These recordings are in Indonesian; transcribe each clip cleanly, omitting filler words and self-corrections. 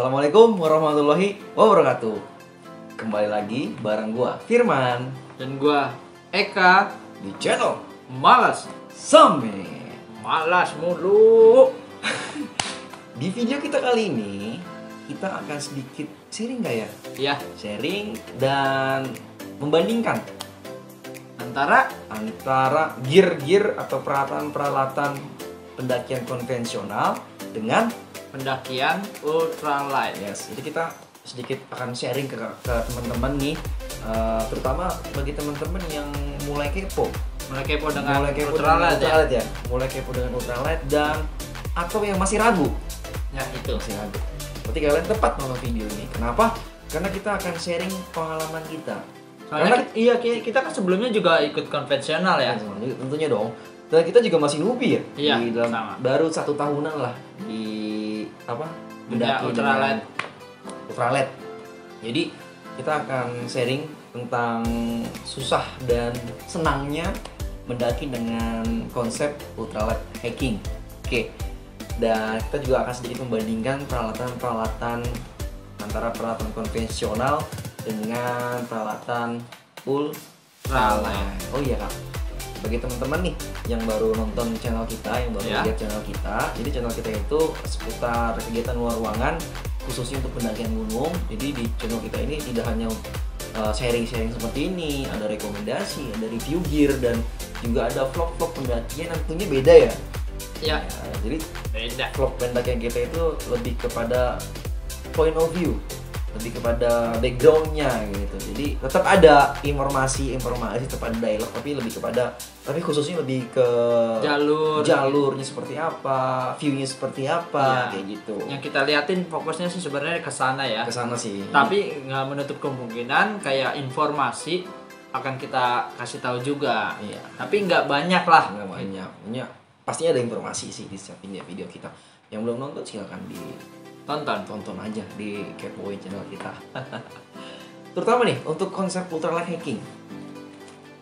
Assalamualaikum warahmatullahi wabarakatuh. Kembali lagi bareng gua Firman Dan gua Eka di channel Malas Samet. Malas mulu. Di video kita kali ini kita akan sedikit sharing nggak ya? Ya, Sharing dan membandingkan antara gear-gear atau peralatan-peralatan pendakian konvensional dengan pendakian ultralight. yes. Jadi kita sedikit akan sharing ke teman-teman nih, terutama bagi teman-teman yang mulai kepo Mulai kepo dengan ultralight ultralight ya. ya. Mulai kepo dengan ultralight dan atau yang masih ragu. Ya, itu. Masih ragu. Berarti kalian tepat nonton video ini. Kenapa? Karena kita akan sharing pengalaman kita. Soalnya kita kan sebelumnya juga ikut konvensional ya. Tentunya dong. Dan kita juga masih newbie ya. Iya, Di dalam sama. baru 1 tahunan lah di apa? Dunia Mendaki ultralight. dengan ultralight. Jadi kita akan sharing tentang susah dan senangnya mendaki dengan konsep ultralight hiking. Oke. Dan kita juga akan sedikit membandingkan peralatan-peralatan antara peralatan konvensional dengan peralatan ultralight. Oh iya Kak, bagi teman-teman nih yang baru nonton channel kita, yang baru Ya. lihat channel kita, jadi channel kita itu seputar kegiatan luar ruangan khususnya untuk pendakian gunung. Jadi di channel kita ini tidak hanya sharing-sharing seperti ini, ada rekomendasi, ada review gear, dan juga ada vlog-vlog pendakian yang tentunya beda ya. Ya, Ya, jadi beda. vlog pendakian kita itu lebih kepada point of view, lebih kepada backgroundnya gitu. Jadi tetap ada informasi, tetap ada dialog, tapi khususnya lebih ke jalurnya seperti apa, viewnya seperti apa, Ya. kayak gitu. Yang kita liatin fokusnya sih sebenarnya ke sana ya. Kesana sih. Tapi nggak menutup kemungkinan kayak informasi akan kita kasih tahu juga. Iya. Tapi nggak banyak lah. Nggak banyak, pastinya ada informasi sih di setiap video kita. Yang belum nonton silakan tonton aja, di kepoin channel kita. Terutama nih untuk konsep ultralight hiking.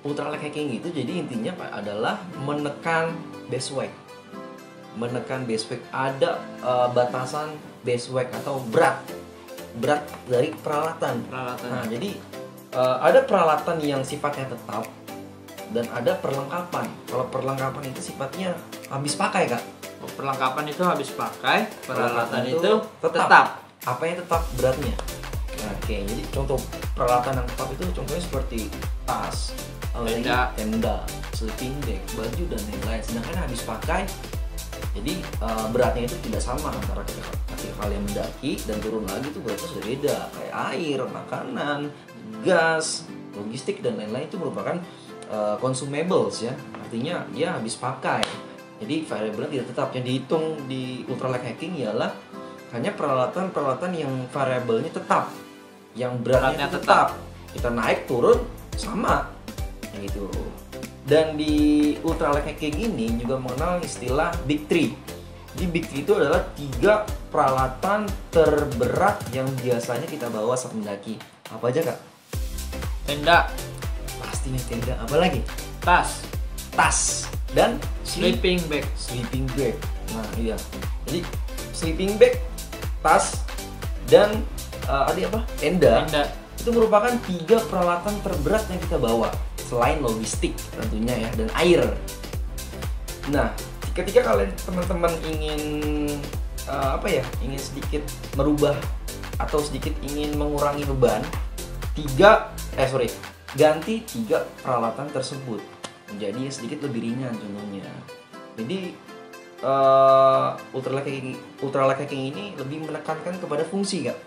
Ultralight hiking itu jadi intinya Pak adalah menekan base weight. Ada batasan base weight atau berat dari peralatan. Nah, jadi ada peralatan yang sifatnya tetap dan ada perlengkapan. Kalau perlengkapan itu sifatnya habis pakai, Kak. Perlengkapan itu habis pakai, peralatan itu tetap. tetap. Apa yang tetap beratnya? Nah, oke. Jadi contoh peralatan yang tetap itu contohnya seperti tas, tenda, sleeping bag, baju dan lain-lain. Sedangkan habis pakai, jadi beratnya itu tidak sama antara ketika kalian mendaki dan turun lagi itu beratnya sudah beda. Kayak air, makanan, gas, logistik dan lain-lain itu merupakan consumables ya. Artinya dia habis pakai. Jadi variabelnya tidak tetap. Yang dihitung di ultralight hiking ialah hanya peralatan-peralatan yang variabelnya tetap, yang beratnya tetap. Kita naik turun sama, gitu. Dan di ultralight hiking ini juga mengenal istilah Big Three. Jadi Big Three itu adalah 3 peralatan terberat yang biasanya kita bawa saat mendaki. Apa aja Kak? Tenda, Pastinya tenda. Apa lagi? Tas dan sleeping bag. Nah iya, jadi sleeping bag, tas, dan ada apa? Tenda. Itu merupakan 3 peralatan terberat yang kita bawa selain logistik tentunya ya, dan air. Nah, ketika kalian teman-teman ingin ingin sedikit merubah atau sedikit ingin mengurangi beban, ganti 3 peralatan tersebut menjadi sedikit lebih ringan contohnya. Jadi ultralight hiking ini lebih menekankan kepada fungsi Kak.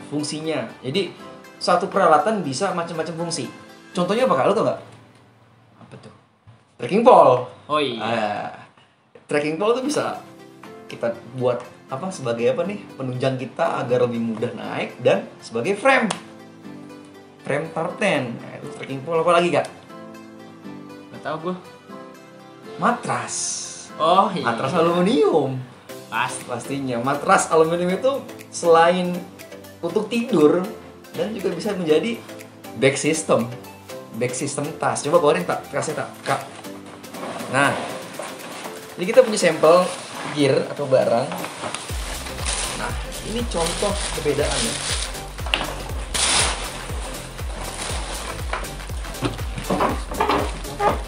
Fungsinya. Jadi satu peralatan bisa macam-macam fungsi. Contohnya apa Kak? Lo tau nggak? Apa tuh? Trekking pole. Oh iya. Trekking pole itu bisa kita buat sebagai penunjang kita agar lebih mudah naik, dan sebagai frame tartan. Nah, itu trekking pole. Apa lagi Kak? Nggak tahu gue. Matras. Oh iya. Matras aluminium. Pastinya matras aluminium itu selain untuk tidur dan juga bisa menjadi bag system tas. Coba keluarin kasih Kak. Nah, jadi kita punya sampel gear atau barang. Nah, Ini contoh perbedaannya.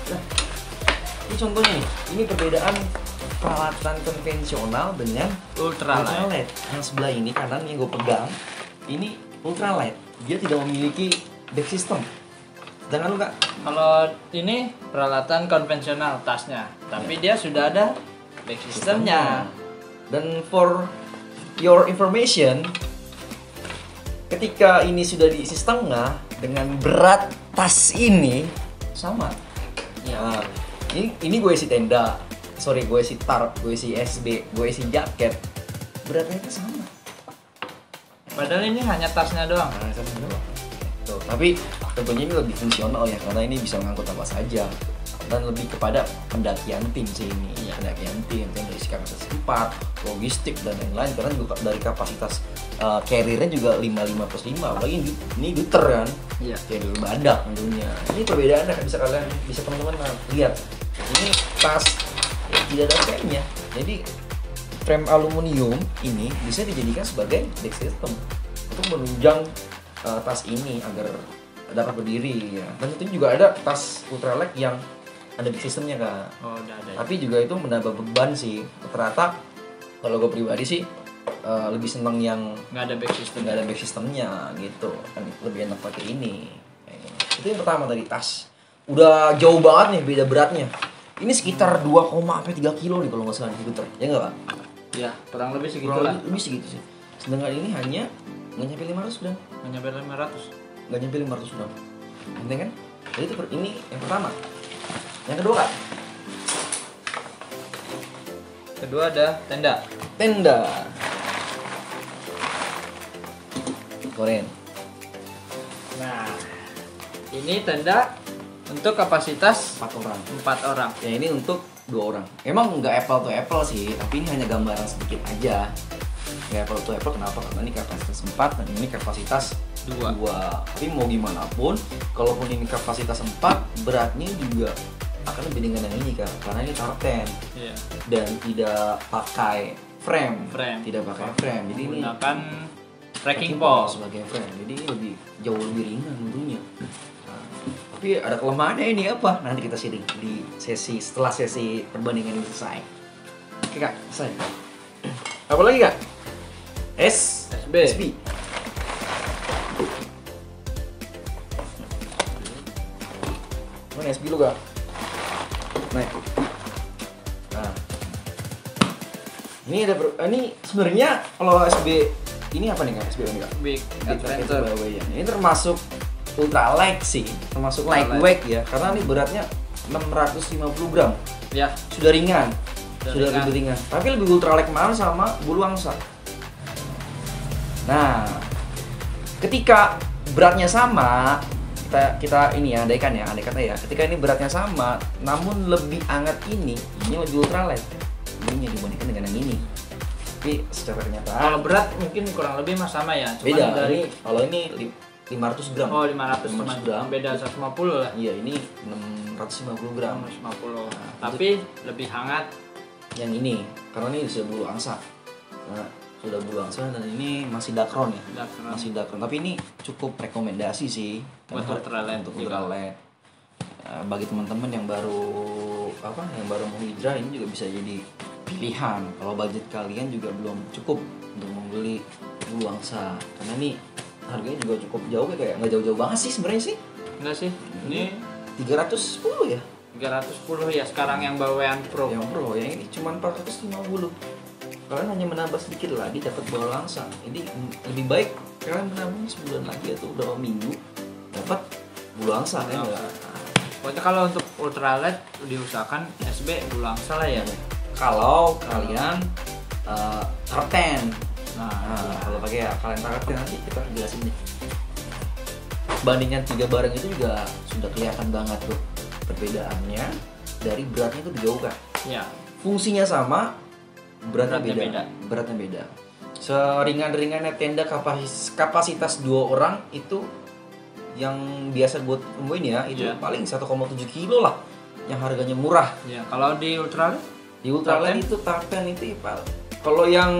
Nah, ini contohnya nih. Ini perbedaan peralatan konvensional dengan ultralight. Yang sebelah ini kanan yang gue pegang, ini ultralight. Dia tidak memiliki back system. Sedangkan lu Kak, kalau ini peralatan konvensional tasnya, tapi dia sudah ada back systemnya. Dan for your information, ketika ini sudah diisi setengah dengan berat tas ini sama. Ya. Nah, ini gue isi tenda, sorry gue isi tarp, gue isi SB, gue isi jaket, beratnya itu sama. Padahal ini hanya tasnya doang. Nah, sama doang. Tuh, tapi tentunya ini lebih fungsional ya, karena ini bisa mengangkut apa saja. Dan lebih kepada pendakian tim sih ini, ya, pendakian tim dari kapasitas 4, logistik dan lain-lain. Karena juga dari kapasitas carrier-nya juga 55+5, apalagi ini Duter kan, Iya. carrier badak tentunya. Ini perbedaannya bisa teman-teman lihat. Ini tas tidak ada frame-nya, jadi frame aluminium ini bisa dijadikan sebagai deck system untuk menunjang tas ini agar dapat berdiri ya. Dan tentunya juga ada tas ultralight yang ada back systemnya Kak. Oh, udah ada. Tapi juga itu menambah beban sih. Rata-rata kalau gue pribadi sih lebih seneng yang Nggak ada back system. nggak ada back systemnya gitu. Kan lebih enak pakai ini. Itu yang pertama tadi tas. Udah jauh banget nih beda beratnya. Ini sekitar 2,3 kilo nih kalau nggak salah diputer. Ya nggak Kak? Ya, kurang lebih segitu Kurang lah. lebih segitu sih. Sedangkan ini hanya nggak nyampe 500 gram. Nggak nyampe 500. Nggak nyampe 500 gram. Penting kan? Jadi itu ini yang pertama. Yang kedua Kak, Kedua ada tenda. tenda. Koren. Nah, ini tenda untuk kapasitas 4 orang. 4 orang. Ya ini untuk 2 orang. Emang nggak apple to apple sih, tapi ini hanya gambaran sedikit aja. Nggak apple to apple kenapa? Karena ini kapasitas 4 dan ini kapasitas 2. Tapi mau gimana pun, kalaupun ini kapasitas 4, beratnya juga akan lebih dengan yang ini Kak. Karena ini tartan Iya. dan tidak pakai frame. Frame. Tidak pakai frame. Jadi ini Menggunakan trekking pole. sebagai frame. Jadi ini jauh lebih ringan tentunya. Nah, tapi ada kelemahannya ini apa? Nanti kita sharing di setelah sesi perbandingan ini selesai. Oke Kak, selesai. Apa lagi Kak? SB. Mana SB lu Kak? Naik. Nah. Ini ada ini sebenarnya kalau SB ini apa nih Kak? SB ini Kak? Big Big Adventure. Adventure. Ini termasuk ultralight sih, termasuk lightweight ya, karena ini beratnya 650 gram. Ya, Sudah ringan, Sudah sudah lebih ringan. Tapi lebih ultralight kemarin sama bulu angsa. Nah, ketika beratnya sama, kita ini ya, andai kata ya, ketika ini beratnya sama, namun lebih hangat ini lebih ultralight. Ini dibandingkan dengan yang ini. Tapi secara kenyataan kalau berat mungkin kurang lebih sama ya. Cuman beda. dari Kalau ini 500 gram. Oh, 500 500 gram. Beda 150 lah. Iya, ini 650 gram. 150. Tapi lebih hangat. Yang ini, karena ini sudah bulu angsa. Nah, sudah bulu angsa dan ini masih dakron ya. Dakron. Masih dakron. Tapi ini cukup rekomendasi sih Buat ultralight untuk juga. ultralight. Bagi teman-teman yang baru mau hijrah, ini juga bisa jadi pilihan. Kalau budget kalian juga belum cukup untuk membeli bulu angsa. Karena ini harganya juga cukup jauh, kayak nggak jauh-jauh banget sih sebenarnya sih. Enggak sih? Ini 310 ya. 310 ya sekarang yang bawaan Pro. Yang Pro, yang ini cuma 450. Kalian hanya menambah sedikit lagi dapat bulu angsa. Ini lebih baik kalian menabung sebulan lagi atau beberapa minggu dapat bulu angsa ya Bulu enggak? Pokoknya kalau untuk ultralight diusahakan SB bulu angsa lah ya. Kalau kalian tartan. Nah, Nah, kalau pakai ya kalian tartan nanti kita jelasin nih. Bandingan 3 barang itu juga sudah kelihatan banget tuh perbedaannya dari beratnya itu jauh kan. ya. Fungsinya sama, beratnya Beratnya beda. Beratnya beda. Seringan-ringannya tenda kapasitas 2 orang itu yang biasa buat temuin ya, itu Iya. paling 1,7 kilo lah yang harganya murah. Ya, kalau di ultralight Di ultralight itu tartan itu kalau yang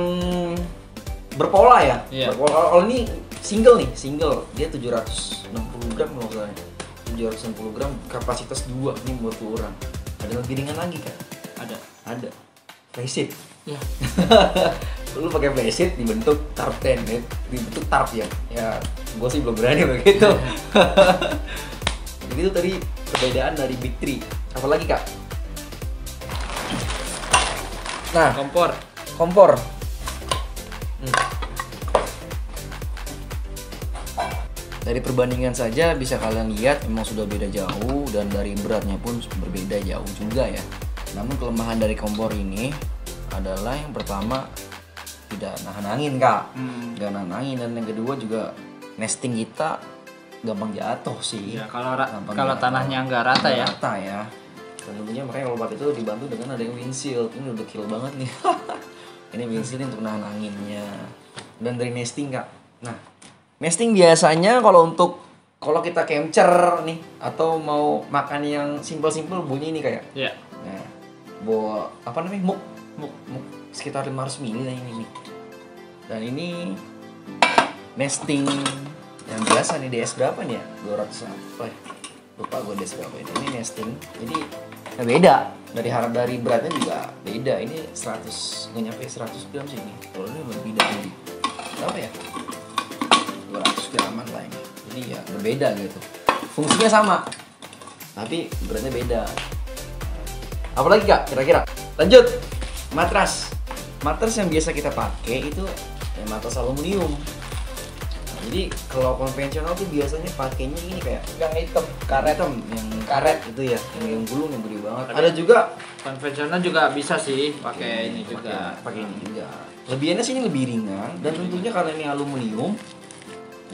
berpola ya. Iya. Berpola. Kalau ini single nih, single. Dia 760 gram kalau nggak salah. 760 gram kapasitas 2 nih buat 2 orang. Ada lebih ringan lagi kan? Ada. Flysheet. Ya. Lu pakai flysheet dibentuk tarp 10 ya. Dibentuk tarp ya. Ya, gua sih belum berani begitu. Jadi itu tadi perbedaan dari Big 3. Apalagi Kak? Nah, kompor. Dari perbandingan saja bisa kalian lihat memang sudah beda jauh dan dari beratnya pun berbeda jauh juga ya. Namun kelemahan dari kompor ini adalah yang pertama tidak nahan angin Kak, nggak nahan angin, dan yang kedua juga nesting kita gampang jatuh sih. Ya, kalau tanahnya nggak rata ya. Rata ya. Dan tentunya makanya kalau buat itu dibantu dengan ada yang windshield. Ini udah kill banget nih. Ini windshield untuk nahan anginnya. Dan dari nesting Kak. Nah, nesting biasanya kalau kita capture nih atau mau makan yang simple bunyi ini kayak. Iya. Nah, bawa apa namanya? Muk sekitar 500 ml ini nih. Dan ini nesting yang biasa nih, DS berapa nih ya? 200 apa ya? Lupa gue DS berapa ini. Ini nesting. Jadi beda. Dari beratnya juga beda. Ini 100 nggak nyampe 100 gram sih ini. Kalau ini lebih dari berapa ya? 200 graman lah ini. Jadi ya berbeda gitu. Fungsinya sama, tapi beratnya beda. Apalagi Kak kira-kira? Lanjut. Matras yang biasa kita pakai itu ya matras aluminium. Nah, jadi kalau konvensional tuh biasanya pakainya ini kayak Yang hitam, yang karet itu ya, yang gulung yang gede banget. Ada juga konvensional juga bisa sih pakai ini juga. Pakai ini juga. Lebihannya sih ini lebih ringan dan tentunya karena ini aluminium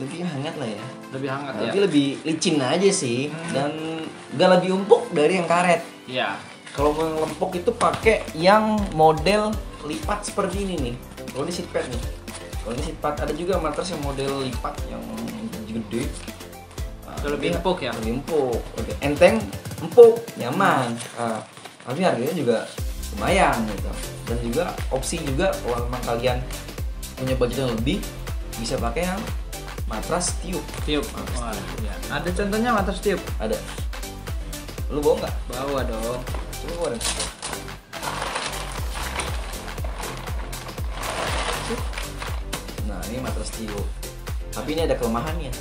lebih hangat lah ya. Lebih hangat ya. Tapi lebih licin aja sih dan nggak lebih empuk dari yang karet. Iya. Kalau yang lempok itu pakai yang model lipat seperti ini nih. Kalau ini seatpad nih. Kalau ini seatpad, ada juga matras yang model lipat yang gede. Itu lebih empuk ya. Lebih empuk. Oke. Enteng, empuk, nyaman. Tapi harganya juga lumayan gitu. Dan juga opsi juga kalau memang kalian punya budget yang lebih bisa pakai yang matras tiup. Wah, ya. Ada contohnya matras tiup? Ada. Lu bawa nggak? Bawa dong. Coba keluarin. Nah, ini matras tiup. Tapi ini ada kelemahannya.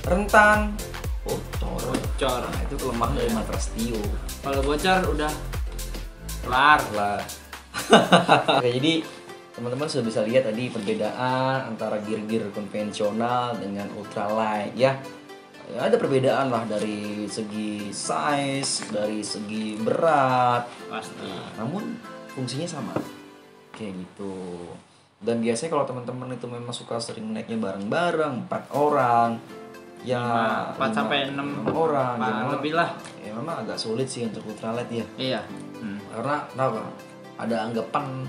Rentan bocor. Nah, itu kelemahan dari matras tiup. Kalau bocor udah kelar lah. Oke, jadi teman-teman sudah bisa lihat tadi perbedaan antara gear konvensional dengan ultralight ya. Ya, ada perbedaan lah dari segi size, dari segi berat, pasti. Namun fungsinya sama, kayak gitu. Dan biasanya kalau teman-teman itu memang suka sering naiknya bareng-bareng, 4 orang, ya 4 sampai 6 orang, ya, lebih lah. Ya memang agak sulit sih untuk ultralight ya. Iya. Karena kenapa? Ada anggapan,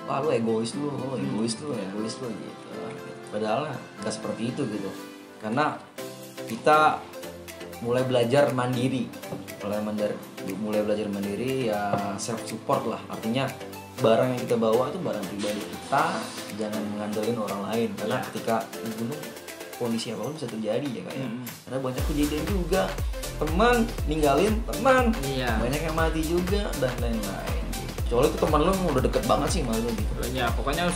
wah lu egois lu gitu. Padahal nggak seperti itu gitu. Karena kita mulai belajar mandiri ya, self support lah, artinya barang yang kita bawa itu barang pribadi kita, jangan mengandelin orang lain karena ketika di gunung kondisi apapun bisa terjadi ya kayak karena banyak kejadian juga teman ninggalin teman, banyak yang mati juga dan lain-lain. Soalnya itu teman lu udah deket banget sih sama lu gitu. Ya pokoknya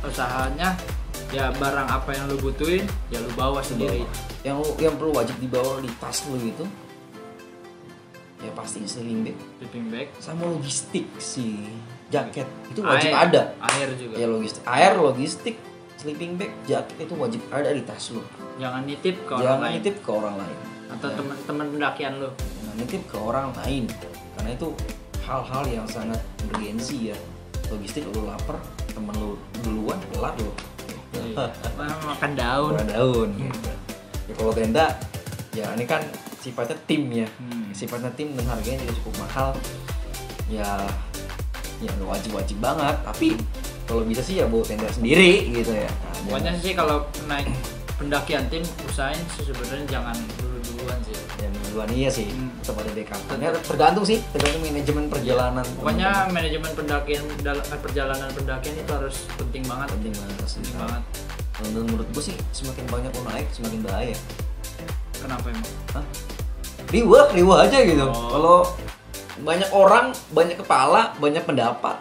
usahanya ya barang apa yang lu butuhin ya lu bawa sendiri. Yang perlu wajib dibawa di tas lu gitu ya pasti sleeping bag sama logistik sih, jaket itu wajib ada. Air juga ya, logistik, sleeping bag, jaket itu wajib ada di tas lu. Jangan nitip ke orang lain atau teman-teman pendakian lu. Nitip ke orang lain karena itu hal-hal yang sangat urgensi ya. Logistik lu lapar, temen lu duluan telat lu. Makan daun. Ya kalau tenda ya ini kan sifatnya tim ya. Sifatnya tim dan harganya juga cukup mahal. Ya udah wajib banget, tapi kalau bisa sih ya bawa tenda sendiri gitu ya. Pokoknya sih kalau naik pendakian tim usahain sih sebenarnya jangan dulu duluan sih. Ya duluan iya sih, tetap ada backup. Ya, tergantung manajemen perjalanan. Pokoknya manajemen perjalanan pendakian itu harus penting banget. Penting banget. Menurut gue sih semakin banyak lo naik semakin bahaya. Kenapa emang? Hah? Riwah aja gitu. Kalau banyak orang, banyak kepala, banyak pendapat.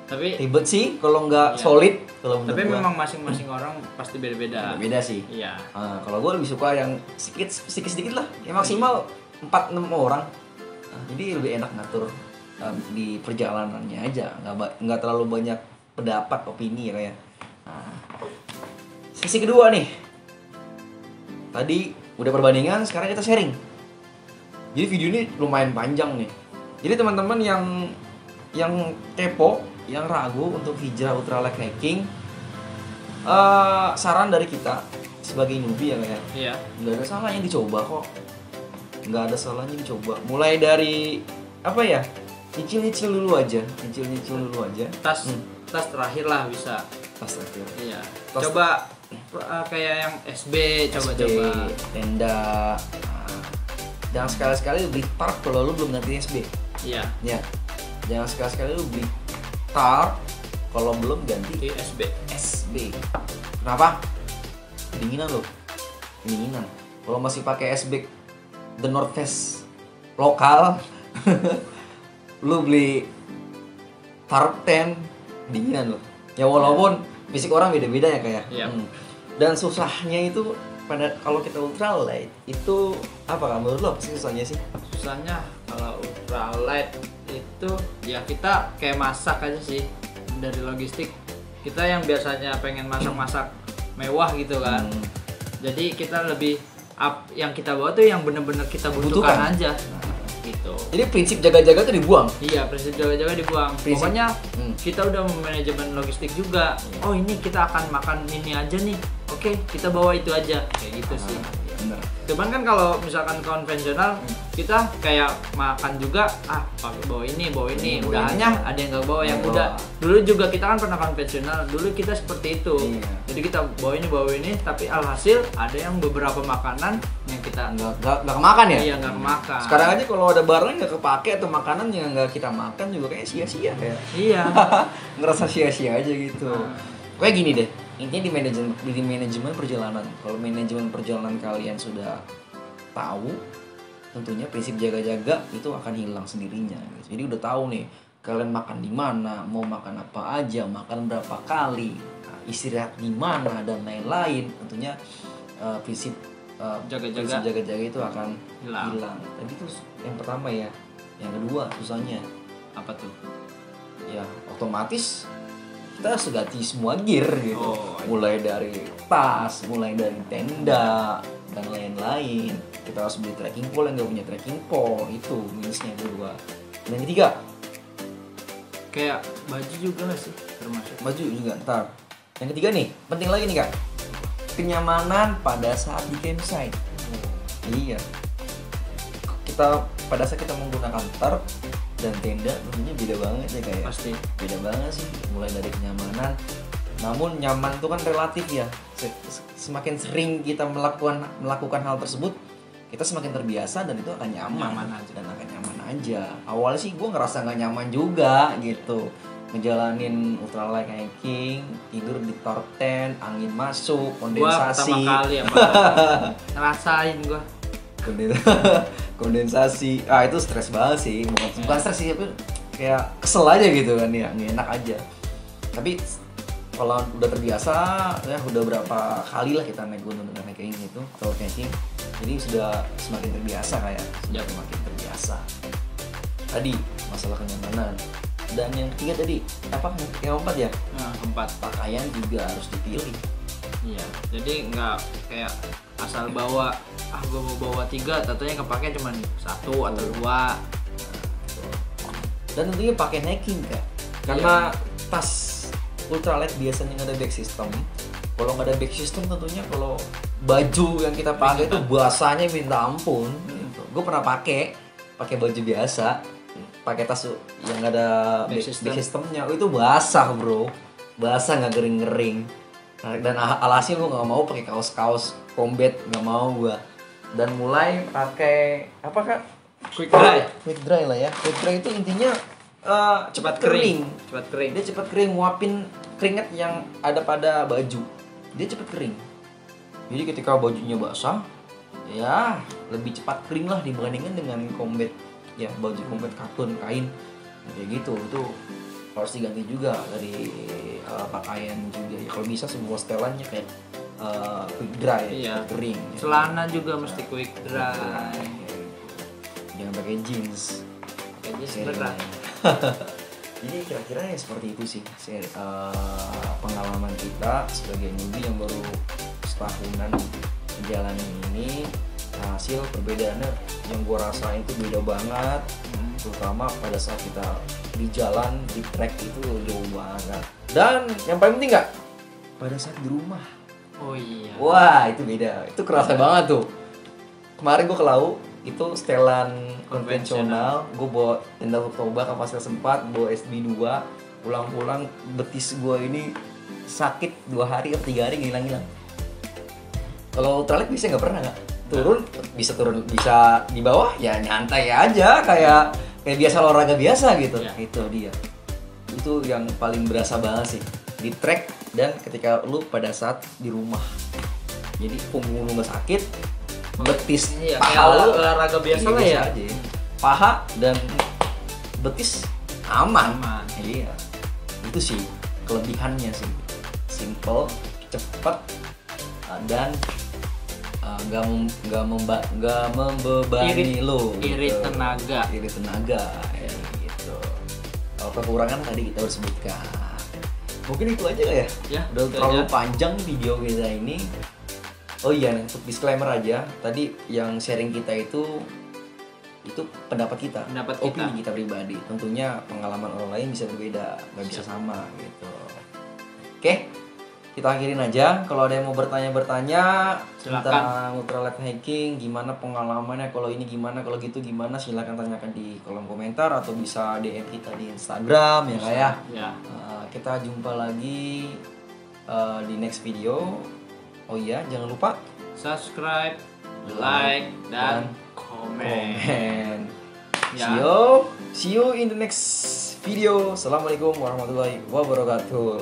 Tapi ribet sih kalau nggak solid. Tapi memang masing-masing orang pasti beda-beda. Beda sih. Iya. Kalau gue lebih suka yang sedikit lah. Ya maksimal 4-6 orang. Jadi lebih enak ngatur di perjalanannya aja. Nggak terlalu banyak pendapat, opini ya. Sesi kedua nih. Tadi udah perbandingan, sekarang kita sharing. Jadi video ini lumayan panjang nih. Jadi teman-teman yang kepo, yang ragu untuk hijrah ultralight hiking, saran dari kita sebagai newbie ya kayak. Iya. Nggak ada salahnya dicoba kok. Nggak ada salahnya dicoba. Mulai dari apa ya? Nyicil dulu aja. Tas terakhir lah bisa. Tas terakhir. Iya. Coba kayak yang SB, coba. Tenda. Jangan sekali-sekali beli tarp kalau lu belum ngerti SB. Iya. Ya. Jangan sekali-sekali lu beli tarp kalau belum ganti SB. Kenapa? Kedinginan lo. Kalau masih pakai SB The North Face lokal, lu beli tarp tent dinginan lo. Ya walaupun fisik orang beda-beda ya kayak. Iya. Dan susahnya itu kalau kita ultralight itu apa menurut lo sih susahnya sih? Susahnya kalau ultralight itu ya kita kayak masak aja sih. Dari logistik kita yang biasanya pengen masak mewah gitu kan. Jadi kita lebih yang kita bawa tuh yang bener-bener kita butuhkan aja gitu. Jadi prinsip jaga-jaga tuh dibuang. Iya, prinsip jaga-jaga dibuang. Pokoknya kita udah manajemen logistik juga. Oh ini kita akan makan ini aja nih. Oke, kita bawa itu aja kayak gitu sih. Bener. Cuman kan kalau misalkan konvensional kita kayak makan juga pakai bawa ini udahannya ada yang nggak bawa yang udah. Dulu juga kita kan pernah konvensional, dulu kita seperti itu. Jadi kita bawa ini tapi alhasil ada yang beberapa makanan yang kita nggak kemakan ya. Iya, nggak kemakan. Sekarang aja kalau ada barang nggak kepake atau makanan yang nggak kita makan juga kayak sia-sia ya. Iya. Ngerasa sia-sia aja gitu. Kayak gini deh, intinya di manajemen perjalanan. Kalau manajemen perjalanan kalian sudah tahu, tentunya prinsip jaga-jaga itu akan hilang sendirinya. Jadi udah tahu nih, kalian makan di mana, mau makan apa aja, makan berapa kali, istirahat di mana dan lain-lain. Tentunya prinsip jaga-jaga itu akan hilang. Tadi itu yang pertama ya. Yang kedua susahnya apa tuh? Ya otomatis kita harus ganti semua gear gitu. Mulai dari tas, mulai dari tenda dan lain-lain. Kita harus beli trekking pole yang nggak punya trekking pole, itu minusnya kedua. Dan yang ketiga, kayak baju juga nggak sih termasuk? Baju juga ntar. Yang ketiga nih, penting lagi nih kak, kenyamanan pada saat di campsite. Iya. Pada saat kita menggunakan tarp dan tenda tentunya beda banget ya kayak. Pasti beda banget sih, mulai dari kenyamanan. Namun nyaman itu kan relatif ya. Semakin sering kita melakukan hal tersebut, kita semakin terbiasa dan itu akan nyaman aja. Awalnya sih gue ngerasa nggak nyaman juga gitu, ngejalanin ultralight hiking, tidur di tarp tent, angin masuk, kondensasi. Gua pertama kali ngerasain gue kondensasi. Itu stres banget sih, bukan stres sih, tapi kayak kesel aja gitu kan ya, nggak enak aja. Tapi kalau udah terbiasa ya, udah berapa kali lah kita naik gunung dengan hiking itu, atau hiking, jadi sudah semakin terbiasa kayak, semakin terbiasa. Tadi masalah kenyamanan. Dan yang ketiga tadi apa? Yang keempat ya? Keempat, pakaian juga harus dipilih. Iya, jadi nggak kayak asal bawa, gue mau bawa 3, tentunya kepake cuma 1 atau 2. Dan tentunya pakai hiking kak, karena tas ultralight biasanya nggak ada back system. Kalau nggak ada back system tentunya kalau baju yang kita pakai itu basahnya minta ampun. Gitu. Gue pernah pakai baju biasa, pakai tas yang nggak ada back systemnya, itu basah bro, basah nggak kering. Dan alhasil gue nggak mau pakai kaos combat, nggak mau gue. dan mulai pakai apa Kak? Quick dry. Quick dry lah ya. Quick dry itu intinya cepat kering. Cepat kering. Dia cepat kering, nguapin keringat yang ada pada baju. Dia cepat kering. Jadi ketika bajunya basah, ya lebih cepat kering lah dibandingkan dengan combat, ya baju combat katun kain kayak gitu. Itu harus diganti juga dari pakaian juga. Ya kalau bisa semua setelannya kayak quick dry, Iya. kering. Celana juga mesti quick dry. Jangan pakai jeans. Kayaknya berat. Jadi kira-kira ya seperti itu sih pengalaman kita sebagai newbie yang baru setahunan menjalani ini. Hasil perbedaannya yang gue rasain itu beda banget, terutama pada saat kita di jalan di track itu jauh banget. Dan yang paling penting nggak pada saat di rumah. Oh iya. Wah itu beda, itu kerasa banget tuh. Kemarin gue ke laut itu setelan konvensional, gue bawa tenda toba kapasitas 4, bawa SB 2, pulang-pulang betis gue ini sakit 2 hari atau 3 hari ngilang-ngilang. Kalau ultralight bisa nggak pernah nggak? Turun bisa di bawah ya nyantai aja kayak biasa olahraga biasa gitu. Ya. Itu dia. Itu yang paling berasa banget sih di track dan ketika lu pada saat di rumah. Jadi punggung lu nggak sakit, betis Iya, paha kayak lu olahraga biasa lah ya. aja. Paha dan betis aman. Iya. Itu sih kelebihannya sih. Simple, cepat dan nggak membebani lo. Irit tenaga. Irit tenaga ya, gitu. Kalau kekurangan tadi kita udah sebutkan. Mungkin itu aja lah ya. Ya, Udah itu terlalu aja. panjang video kita ini. Oh iya, nih, untuk disclaimer aja. Tadi yang sharing kita itu pendapat kita, Pendapat opini kita pribadi. Tentunya pengalaman orang lain bisa berbeda, nggak bisa sama gitu. Oke, kita akhirin aja. Kalau ada yang mau bertanya Silakan. tentang ultralight hiking, gimana pengalamannya, kalau ini gimana, kalau gitu gimana, silakan tanyakan di kolom komentar atau bisa DM kita di Instagram ya kayak. Ya. Kita jumpa lagi di next video. Oh iya, jangan lupa Subscribe, like, dan komen. Ya. See you in the next video. Assalamualaikum warahmatullahi wabarakatuh.